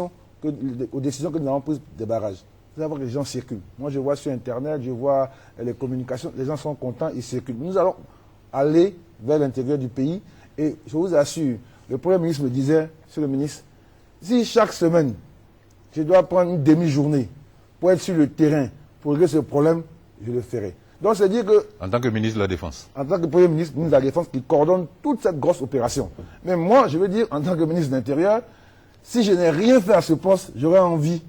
aux décisions que nous avons prises des barrages. C'est d'abord que les gens circulent. Moi, je vois sur Internet, je vois les communications, les gens sont contents, ils circulent. Nous allons aller vers l'intérieur du pays et je vous assure, le Premier ministre me disait, Monsieur le ministre, si chaque semaine, je dois prendre une demi-journée pour être sur le terrain, pour régler ce problème, je le ferai. Donc, c'est dire que... En tant que ministre de la Défense. En tant que Premier ministre de la Défense qui coordonne toute cette grosse opération. Mais moi, je veux dire, en tant que ministre de l'Intérieur, si je n'ai rien fait à ce poste, j'ai envie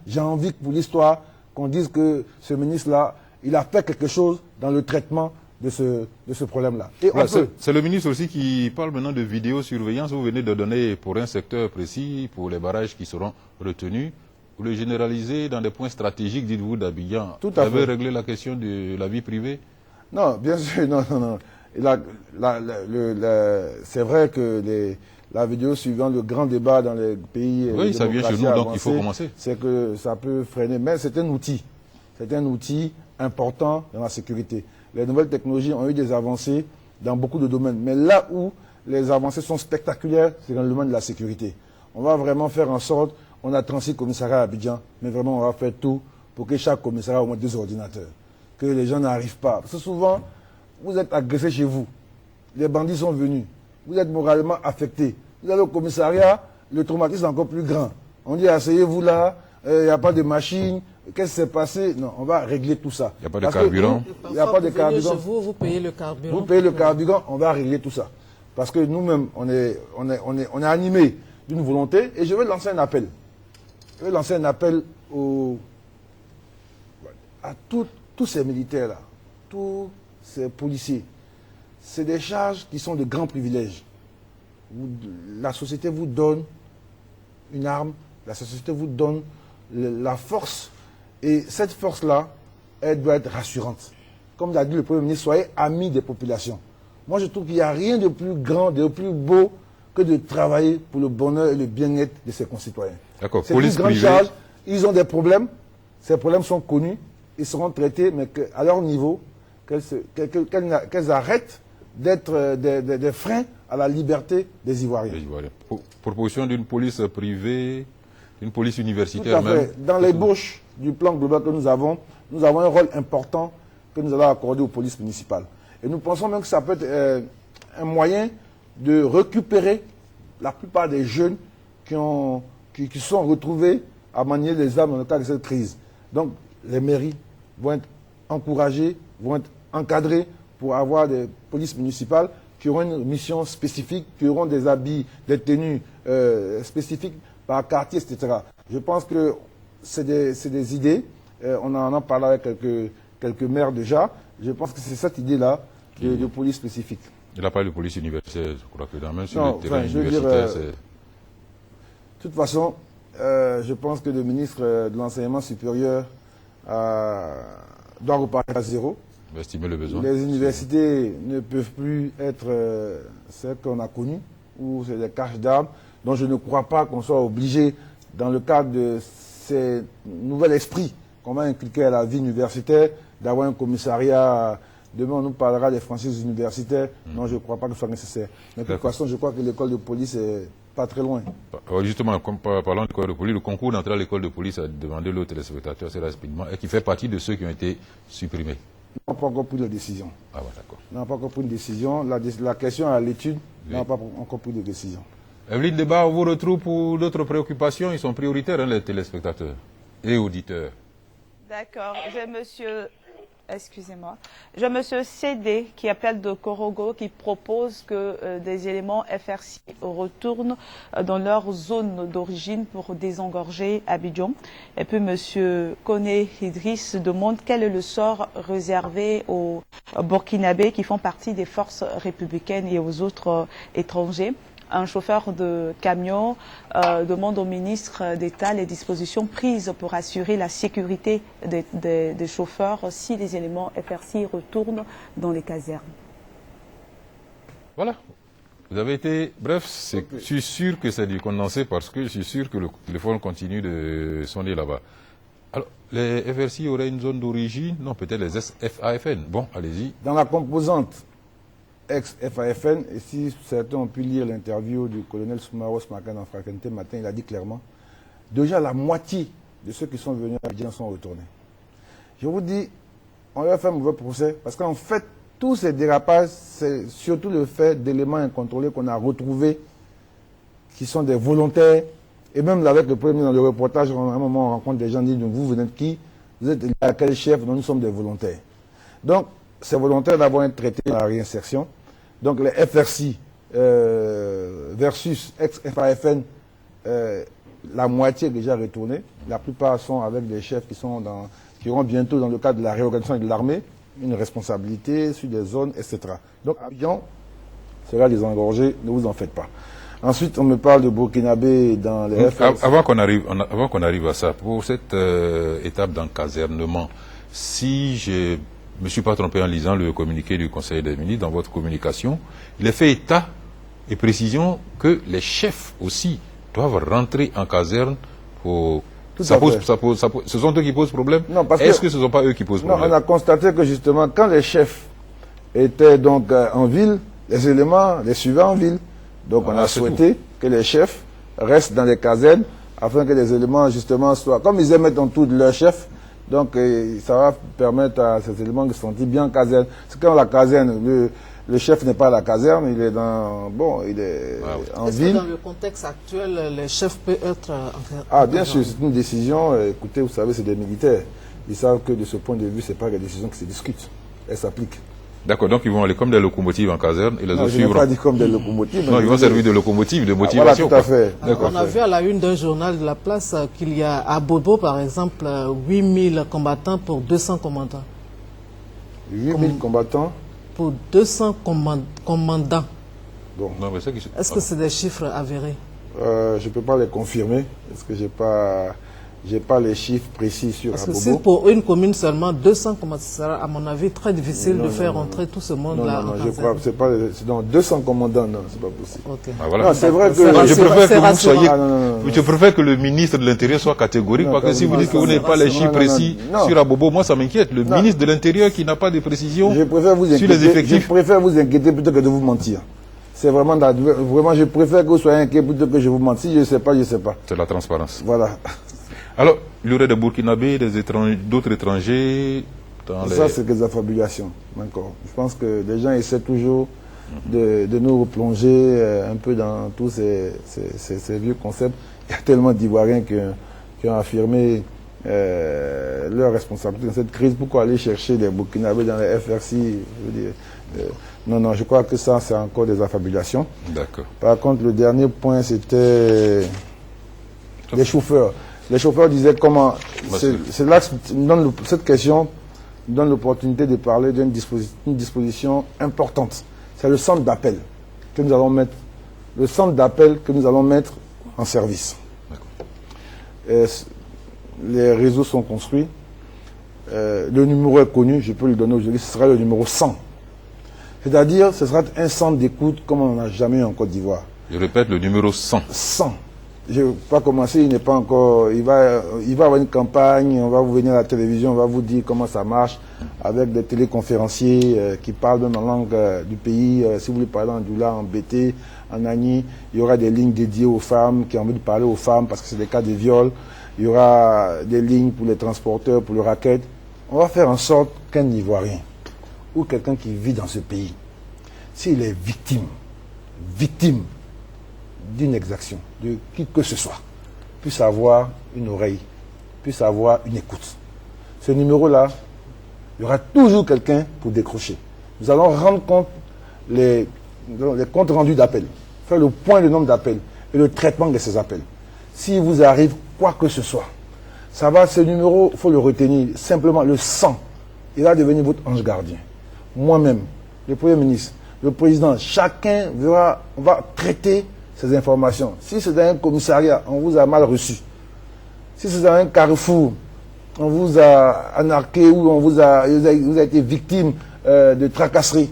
que pour l'histoire, qu'on dise que ce ministre-là, il a fait quelque chose dans le traitement de ce problème-là. Voilà, c'est le ministre aussi qui parle maintenant de vidéosurveillance. Vous venez de donner pour un secteur précis, pour les barrages qui seront retenus. Vous le généralisez dans des points stratégiques, dites-vous, d'Abidjan. Vous avez réglé la question de la vie privée? Non, bien sûr, non. C'est vrai que la vidéo suivant le grand débat dans les pays... Oui, ça vient chez nous, donc il faut commencer. C'est que ça peut freiner, mais c'est un outil. C'est un outil important dans la sécurité. Les nouvelles technologies ont eu des avancées dans beaucoup de domaines. Mais là où les avancées sont spectaculaires, c'est dans le domaine de la sécurité. On va vraiment faire en sorte, on a 36 commissariats à Abidjan, mais vraiment on va faire tout pour que chaque commissariat ait au moins 2 ordinateurs. Que les gens n'arrivent pas. Parce que souvent, vous êtes agressé chez vous. Les bandits sont venus. Vous êtes moralement affecté. Vous allez au commissariat, le traumatisme est encore plus grand. On dit, asseyez-vous là, il n'y a pas de machine. Qu'est-ce qui s'est passé? Non, on va régler tout ça. Il n'y a pas de carburant. Il n'y a pas de carburant. Vous payez le carburant. Vous payez le carburant, on va régler tout ça. Parce que nous-mêmes, on est animés d'une volonté. Et je vais lancer un appel. Je vais lancer un appel à tous ces militaires-là, tous ces policiers. C'est des charges qui sont de grands privilèges. La société vous donne une arme, la société vous donne la force. Et cette force-là, elle doit être rassurante. Comme l'a dit le Premier ministre, soyez amis des populations. Moi, je trouve qu'il n'y a rien de plus grand, de plus beau que de travailler pour le bonheur et le bien-être de ses concitoyens. D'accord. C'est une grande charge. Ils ont des problèmes. Ces problèmes sont connus. Ils seront traités, mais à leur niveau, qu'elles arrêtent d'être des freins à la liberté des Ivoiriens. Proposition d'une police privée, d'une police universitaire Tout à fait. même. Dans l'ébauche du plan global que nous avons un rôle important que nous allons accorder aux polices municipales. Et nous pensons même que ça peut être un moyen de récupérer la plupart des jeunes qui sont retrouvés à manier les armes dans le cadre de cette crise. Donc, les mairies vont être encouragées, vont être encadrées pour avoir des polices municipales qui auront une mission spécifique, qui auront des habits, des tenues spécifiques par quartier, etc. Je pense que c'est des idées. On en a parlé avec quelques maires déjà. Je pense que c'est cette idée-là de police spécifique. Il n'a pas de police universitaire, je crois que même sur le terrain universitaire, de toute façon, je pense que le ministre de l'Enseignement supérieur doit repartir à zéro. Estimer le besoin. Les universités ne peuvent plus être celles qu'on a connues, où c'est des caches d'armes. Donc je ne crois pas qu'on soit obligé, dans le cadre de ces nouveaux esprits qu'on va inculquer à la vie universitaire, d'avoir un commissariat. Demain, on nous parlera des franchises universitaires. Non, je ne crois pas que ce soit nécessaire. Mais de toute façon, je crois que l'école de police est pas très loin. Justement, parlant de l'école de police, le concours d'entrée à l'école de police a demandé le téléspectateur assez rapidement et qui fait partie de ceux qui ont été supprimés. On n'a pas encore pris de décision. Ah ouais, d'accord. On n'a pas encore pris une décision. La question à l'étude, on n'a pas encore pris de décision. Evelyne Débat, on vous retrouve pour d'autres préoccupations. Ils sont prioritaires, hein, les téléspectateurs et auditeurs. D'accord. J'ai monsieur CD qui appelle de Korogo, qui propose que des éléments FRC retournent dans leur zone d'origine pour désengorger Abidjan. Et puis monsieur Koné Idriss demande quel est le sort réservé aux Burkinabés qui font partie des forces républicaines et aux autres étrangers. Un chauffeur de camion demande au ministre d'État les dispositions prises pour assurer la sécurité des chauffeurs si les éléments FRC retournent dans les casernes. Voilà. Vous avez été... Bref, je suis sûr que c'est du condensé parce que je suis sûr que le téléphone continue de sonner là-bas. Alors, les FRC auraient une zone d'origine? Non, peut-être les FAFN. Bon, allez-y. Dans la composante ex-FAFN, et si certains ont pu lire l'interview du colonel Soumaro ce matin dans Frakente matin, il a dit clairement, déjà la moitié de ceux qui sont venus à Abidjan sont retournés. Je vous dis, on leur a fait un mauvais procès parce qu'en fait, tous ces dérapages, c'est surtout le fait d'éléments incontrôlés qu'on a retrouvés, qui sont des volontaires. Et même là, avec le premier dans le reportage, à un moment, on rencontre des gens qui disent, vous venez de qui? Vous êtes à quel chef? Nous sommes des volontaires. Donc, ces volontaires d'abord être traités dans la réinsertion. Donc, les FRC versus ex-FAFN, la moitié est déjà retournée. La plupart sont avec des chefs qui auront bientôt, dans le cadre de la réorganisation de l'armée, une responsabilité sur des zones, etc. Donc, Abidjan sera désengorgé, ne vous en faites pas. Ensuite, on me parle de Burkinabé dans les FRC. Avant qu'on arrive à ça, pour cette étape d'encasernement, si je ne me suis pas trompé en lisant le communiqué du Conseil des ministres, dans votre communication, il est fait état et précision que les chefs aussi doivent rentrer en caserne pour... ce sont eux qui posent problème? Est-ce que ce ne sont pas eux qui posent problème? Non, on a constaté que justement, quand les chefs étaient donc en ville, les éléments les suivaient en ville. Donc on a souhaité que les chefs restent dans les casernes afin que les éléments justement soient... Comme ils aiment en tout de leur chef, donc ça va permettre à ces éléments de se sentir bien en caserne. C'est quand la caserne, le chef n'est pas à la caserne, il est dans... Bon, il est en ville. Est-ce que dans le contexte actuel, les chefs peuvent être... bien sûr, c'est une décision. Écoutez, vous savez, c'est des militaires. Ils savent que de ce point de vue, ce n'est pas des décisions qui se discutent. Elles s'appliquent. D'accord, donc ils vont aller comme des locomotives en caserne et les autres suivront. Je n'ai pas dit comme des locomotives. Non, ils vont servir de locomotives, de motivation. Voilà, tout à fait. On a vu à la une d'un journal de la place qu'il y a à Bobo, par exemple, 8000 combattants pour 200 commandants. 8000 combattants pour 200 commandants. Bon. Est-ce que c'est des chiffres avérés? Je ne peux pas les confirmer, parce que je n'ai pas les chiffres précis sur Parce Abobo. que si pour une commune seulement, 200 commandants, ce sera à mon avis très difficile de faire entrer tout ce monde-là. Non, je crois que c'est pas... Non, 200 commandants, non, c'est pas possible. Okay. Ah, voilà. Non, c'est vrai que... Je préfère que le ministre de l'Intérieur soit catégorique, parce que si vous dites que vous n'avez pas les chiffres précis sur Abobo, moi ça m'inquiète. Le ministre de l'Intérieur qui n'a pas de précision sur les effectifs. Je préfère vous inquiéter plutôt que de vous mentir. C'est vraiment, je préfère que vous soyez inquiet plutôt que je vous mente. Si je ne sais pas, je ne sais pas. C'est la transparence. Voilà. Alors, il y aurait des Burkinabés, d'autres étrangers dans les... Ça, c'est des affabulations. Encore. Je pense que les gens essaient toujours de nous replonger un peu dans tous ces vieux concepts. Il y a tellement d'Ivoiriens qui ont affirmé leur responsabilité dans cette crise. Pourquoi aller chercher des Burkinabés dans les FRC? Je veux dire, non, je crois que ça, c'est encore des affabulations. D'accord. Par contre, le dernier point, c'était les chauffeurs. Les chauffeurs disaient comment... C'est là que cette question donne l'opportunité de parler d'une disposition importante. C'est le centre d'appel que nous allons mettre. Le centre d'appel que nous allons mettre en service. Les réseaux sont construits. Le numéro est connu, je peux le donner aujourd'hui, ce sera le numéro 100. C'est-à-dire, ce sera un centre d'écoute comme on n'en a jamais eu en Côte d'Ivoire. Je répète, le numéro 100. 100. Je ne vais pas commencer, il n'est pas encore... Il va avoir une campagne, on va vous venir à la télévision, on va vous dire comment ça marche, avec des téléconférenciers qui parlent même en langue du pays. Si vous voulez parler en Doula, en BT, en Agni, il y aura des lignes dédiées aux femmes qui ont envie de parler aux femmes parce que c'est des cas de viol. Il y aura des lignes pour les transporteurs, pour le racket. On va faire en sorte qu'un Ivoirien ou quelqu'un qui vit dans ce pays, s'il est victime d'une exaction, de qui que ce soit, puisse avoir une oreille, puisse avoir une écoute. Ce numéro-là, il y aura toujours quelqu'un pour décrocher. Nous allons rendre compte les comptes rendus d'appels, faire le point du nombre d'appels et le traitement de ces appels. S'il vous arrive quoi que ce soit, ça va, ce numéro, il faut le retenir, simplement le 100, il va devenir votre ange gardien. Moi-même, le Premier ministre, le Président, chacun on va traiter ces informations. Si c'est dans un commissariat, on vous a mal reçu. Si c'est dans un carrefour, on vous a anarqué ou vous a été victime de tracasserie,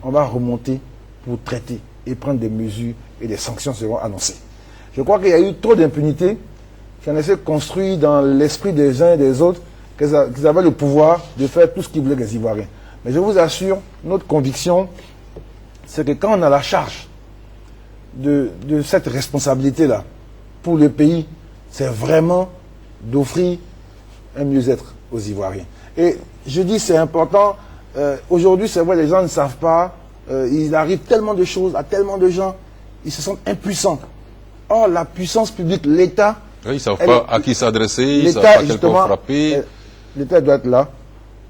on va remonter pour traiter et prendre des mesures et des sanctions seront annoncées. Je crois qu'il y a eu trop d'impunité qui en essaie de construire dans l'esprit des uns et des autres qu'ils avaient le pouvoir de faire tout ce qu'ils voulaient les Ivoiriens. Mais je vous assure, notre conviction, c'est que quand on a la charge de cette responsabilité-là pour le pays, c'est vraiment d'offrir un mieux-être aux Ivoiriens. Et je dis c'est important, aujourd'hui c'est vrai les gens ne savent pas, il arrive tellement de choses à tellement de gens, ils se sentent impuissants. Or la puissance publique, l'État... Oui, ils ne savent pas à qui s'adresser, ils ne savent pas quel corps frapper. L'État doit être là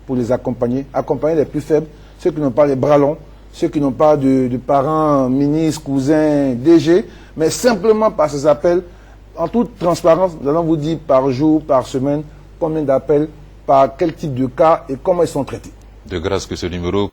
pour les accompagner, accompagner les plus faibles, ceux qui n'ont pas les bras longs, ceux qui n'ont pas de parents, ministres, cousins, DG, mais simplement par ces appels, en toute transparence, nous allons vous dire par jour, par semaine, combien d'appels, par quel type de cas et comment ils sont traités. De grâce que ce numéro